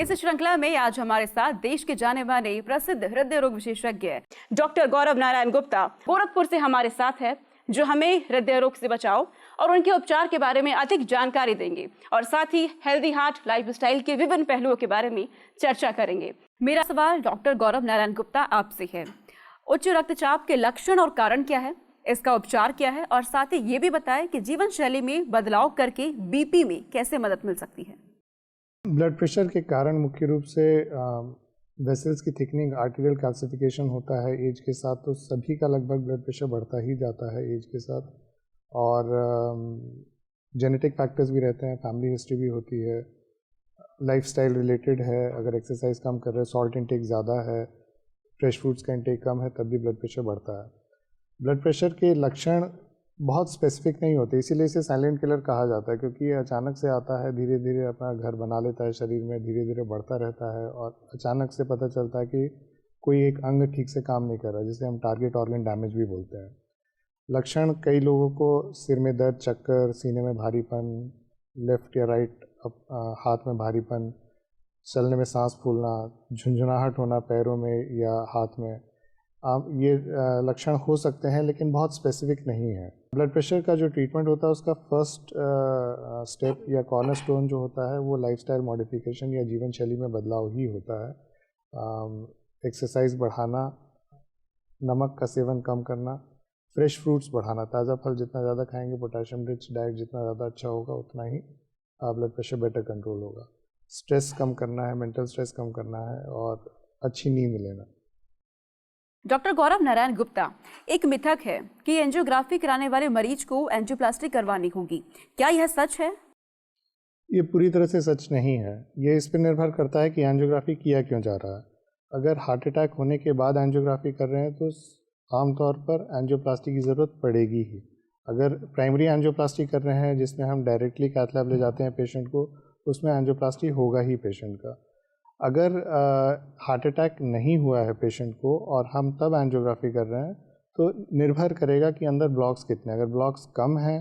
इस श्रृंखला में आज हमारे साथ देश के जाने माने प्रसिद्ध हृदय रोग विशेषज्ञ डॉक्टर गौरव नारायण गुप्ता गोरखपुर से हमारे साथ है, जो हमें हृदय रोग से बचाव और उनके उपचार के बारे में अधिक जानकारी देंगे और साथ ही हेल्दी हार्ट लाइफस्टाइल के विभिन्न पहलुओं के बारे में चर्चा करेंगे। मेरा सवाल डॉक्टर गौरव नारायण गुप्ता आपसे है, उच्च रक्तचाप के लक्षण और कारण क्या है, इसका उपचार क्या है, और साथ ही ये भी बताएं कि जीवन शैली में बदलाव करके बीपी में कैसे मदद मिल सकती है। ब्लड प्रेशर के कारण मुख्य रूप से वेसल्स की थिकनिंग, आर्टेरियल कैल्सिफिकेशन होता है एज के साथ। तो सभी का लगभग ब्लड प्रेशर बढ़ता ही जाता है एज के साथ, और जेनेटिक फैक्टर्स भी रहते हैं, फैमिली हिस्ट्री भी होती है, लाइफस्टाइल रिलेटेड है, अगर एक्सरसाइज कम कर रहे हैं, सॉल्ट इंटेक ज़्यादा है, फ्रेश फ्रूट्स का इंटेक कम है, तब भी ब्लड प्रेशर बढ़ता है। ब्लड प्रेशर के लक्षण बहुत स्पेसिफिक नहीं होते, इसीलिए इसे साइलेंट किलर कहा जाता है, क्योंकि ये अचानक से आता है, धीरे धीरे अपना घर बना लेता है शरीर में, धीरे धीरे बढ़ता रहता है और अचानक से पता चलता है कि कोई एक अंग ठीक से काम नहीं कर रहा, जिसे हम टारगेट ऑर्गन डैमेज भी बोलते हैं। लक्षण कई लोगों को सिर में दर्द, चक्कर, सीने में भारीपन, लेफ्ट या राइट हाथ में भारीपन, चलने में सांस फूलना, झुंझुनाहट होना पैरों में या हाथ में, ये लक्षण हो सकते हैं, लेकिन बहुत स्पेसिफिक नहीं है। ब्लड प्रेशर का जो ट्रीटमेंट होता है उसका फर्स्ट स्टेप या कॉर्नरस्टोन जो होता है वो लाइफस्टाइल मॉडिफिकेशन या जीवन शैली में बदलाव ही होता है। एक्सरसाइज बढ़ाना, नमक का सेवन कम करना, फ्रेश फ्रूट्स बढ़ाना, ताज़ा फल जितना ज़्यादा खाएंगे, पोटेशियम रिच डाइट जितना ज़्यादा अच्छा होगा, उतना ही ब्लड प्रेशर बेटर कंट्रोल होगा। स्ट्रेस कम करना है, मेंटल स्ट्रेस कम करना है, और अच्छी नींद लेना। डॉक्टर गौरव नारायण गुप्ता, एक मिथक है कि एंजियोग्राफी कराने वाले मरीज को एंजियोप्लास्टी करवानी होगी, क्या यह सच है? ये पूरी तरह से सच नहीं है। ये इस पर निर्भर करता है कि एंजियोग्राफी किया क्यों जा रहा है। अगर हार्ट अटैक होने के बाद एंजियोग्राफी कर रहे हैं तो आमतौर पर एंजियोप्लास्टी की ज़रूरत पड़ेगी ही। अगर प्राइमरी एंजियोप्लास्टी कर रहे हैं जिसमें हम डायरेक्टली कैथ लैब ले जाते हैं पेशेंट को, उसमें एंजियोप्लास्टी होगा ही पेशेंट का। अगर हार्ट अटैक नहीं हुआ है पेशेंट को और हम तब एंजियोग्राफी कर रहे हैं तो निर्भर करेगा कि अंदर ब्लॉक्स कितने। अगर ब्लॉक्स कम हैं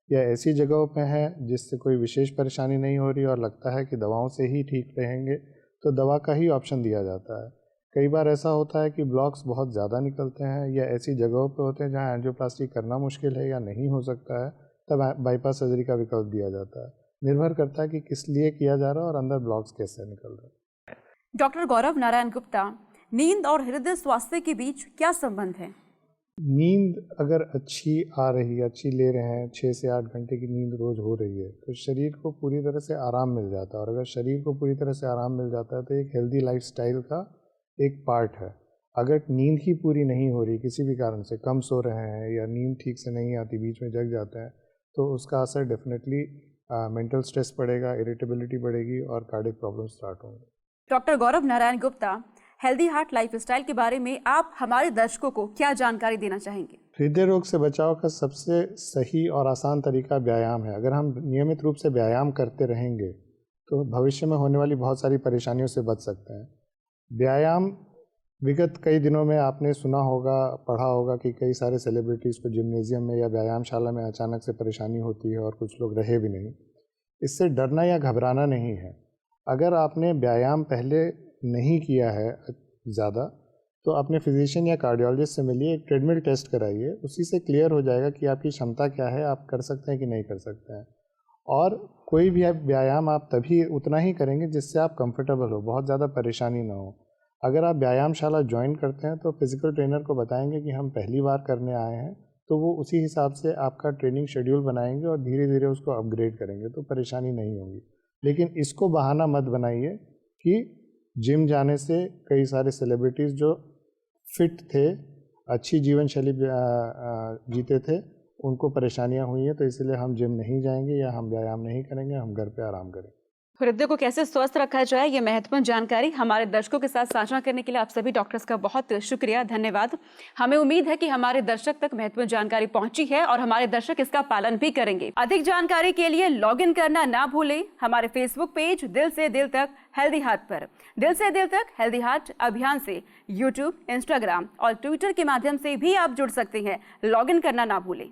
या ऐसी जगहों पे हैं जिससे कोई विशेष परेशानी नहीं हो रही और लगता है कि दवाओं से ही ठीक रहेंगे, तो दवा का ही ऑप्शन दिया जाता है। कई बार ऐसा होता है कि ब्लॉक्स बहुत ज़्यादा निकलते हैं या ऐसी जगहों पे होते हैं जहाँ एंजियोप्लास्टी करना मुश्किल है या नहीं हो सकता है, तब बाईपास सर्जरी का विकल्प दिया जाता है। निर्भर करता है कि किस लिए किया जा रहा है और अंदर ब्लॉक्स कैसे निकल रहे हैं। डॉक्टर गौरव नारायण गुप्ता, नींद और हृदय स्वास्थ्य के बीच क्या संबंध है? नींद अगर अच्छी आ रही है, अच्छी ले रहे हैं, 6 से 8 घंटे की नींद रोज हो रही है, तो शरीर को पूरी तरह से आराम मिल जाता है। और अगर शरीर को पूरी तरह से आराम मिल जाता है तो एक हेल्दी लाइफस्टाइल का एक पार्ट है। अगर नींद ही पूरी नहीं हो रही, किसी भी कारण से कम सो रहे हैं या नींद ठीक से नहीं आती, बीच में जग जाते हैं, तो उसका असर डेफिनेटली मेंटल स्ट्रेस पड़ेगा, इरिटेबिलिटी बढ़ेगी और कार्डियक प्रॉब्लम स्टार्ट होंगे। Doctor Gaurav Narayan Gupta, healthy heart lifestyle के बारे में आप हमारे दर्शकों को क्या जानकारी देना चाहेंगे? हृदय रोग से बचाव का सबसे सही और आसान तरीका व्यायाम है। अगर हम नियमित रूप से व्यायाम करते रहेंगे तो भविष्य में होने वाली बहुत सारी परेशानियों से बच सकते हैं। व्यायाम, विगत कई दिनों में आपने सुना होगा, पढ़ा होगा कि कई सारे सेलिब्रिटीज़ को जिम्नेजियम में या व्यायामशाला में अचानक से परेशानी होती है और कुछ लोग रहे भी नहीं। इससे डरना या घबराना नहीं है। अगर आपने व्यायाम पहले नहीं किया है ज़्यादा, तो अपने फिजिशियन या कार्डियोलॉजिस्ट से मिलिए, एक ट्रेडमिल टेस्ट कराइए, उसी से क्लियर हो जाएगा कि आपकी क्षमता क्या है, आप कर सकते हैं कि नहीं कर सकते हैं। और कोई भी व्यायाम आप तभी उतना ही करेंगे जिससे आप कंफर्टेबल हो, बहुत ज़्यादा परेशानी ना हो। अगर आप व्यायामशाला ज्वाइन करते हैं तो फिज़िकल ट्रेनर को बताएंगे कि हम पहली बार करने आए हैं, तो वो उसी हिसाब से आपका ट्रेनिंग शेड्यूल बनाएंगे और धीरे धीरे उसको अपग्रेड करेंगे, तो परेशानी नहीं होगी। लेकिन इसको बहाना मत बनाइए कि जिम जाने से कई सारे सेलिब्रिटीज़ जो फिट थे, अच्छी जीवन शैली जीते थे, उनको परेशानियां हुई हैं, तो इसलिए हम जिम नहीं जाएंगे या हम व्यायाम नहीं करेंगे, हम घर पे आराम करेंगे। हृदय को कैसे स्वस्थ रखा जाए, ये महत्वपूर्ण जानकारी हमारे दर्शकों के साथ साझा करने के लिए आप सभी डॉक्टर्स का बहुत शुक्रिया, धन्यवाद। हमें उम्मीद है कि हमारे दर्शक तक महत्वपूर्ण जानकारी पहुंची है और हमारे दर्शक इसका पालन भी करेंगे। अधिक जानकारी के लिए लॉगिन करना ना भूलें हमारे फेसबुक पेज दिल से दिल तक हेल्दी हार्ट पर। दिल से दिल तक हेल्दी हार्ट अभियान से यूट्यूब, इंस्टाग्राम और ट्विटर के माध्यम से भी आप जुड़ सकते हैं। लॉगिन करना ना भूलें।